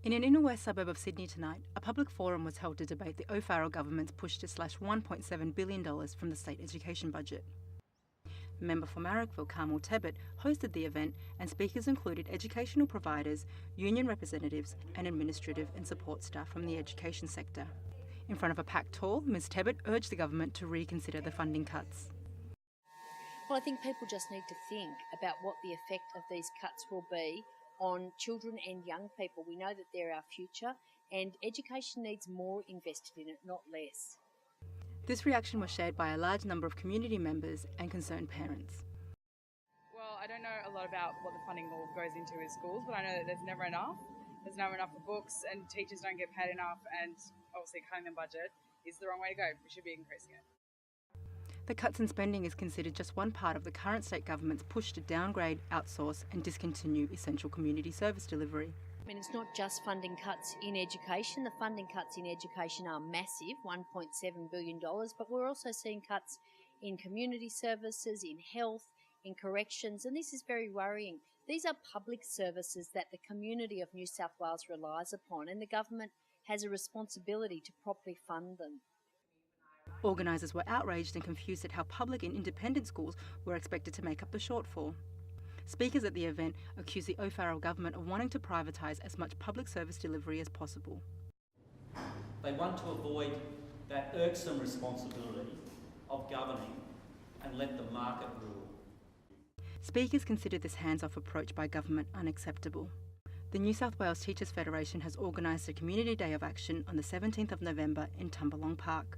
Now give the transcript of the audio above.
In an inner west suburb of Sydney tonight, a public forum was held to debate the O'Farrell government's push to slash $1.7 billion from the state education budget. Member for Marrickville, Carmel Tebbit, hosted the event, and speakers included educational providers, union representatives and administrative and support staff from the education sector. In front of a packed hall, Ms Tebbit urged the government to reconsider the funding cuts. Well, I think people just need to think about what the effect of these cuts will be on children and young people. We know that they're our future, and education needs more invested in it, not less. This reaction was shared by a large number of community members and concerned parents. Well, I don't know a lot about what the funding all goes into in schools, but I know that there's never enough. There's never enough for books, and teachers don't get paid enough, and obviously cutting the budget is the wrong way to go. We should be increasing it. The cuts in spending is considered just one part of the current state government's push to downgrade, outsource and discontinue essential community service delivery. I mean, it's not just funding cuts in education. The funding cuts in education are massive, $1.7 billion, but we're also seeing cuts in community services, in health, in corrections, and this is very worrying. These are public services that the community of New South Wales relies upon, and the government has a responsibility to properly fund them. Organisers were outraged and confused at how public and independent schools were expected to make up the shortfall. Speakers at the event accused the O'Farrell government of wanting to privatise as much public service delivery as possible. They want to avoid that irksome responsibility of governing and let the market rule. Speakers considered this hands-off approach by government unacceptable. The New South Wales Teachers Federation has organised a Community Day of Action on the 17th of November in Tumbalong Park.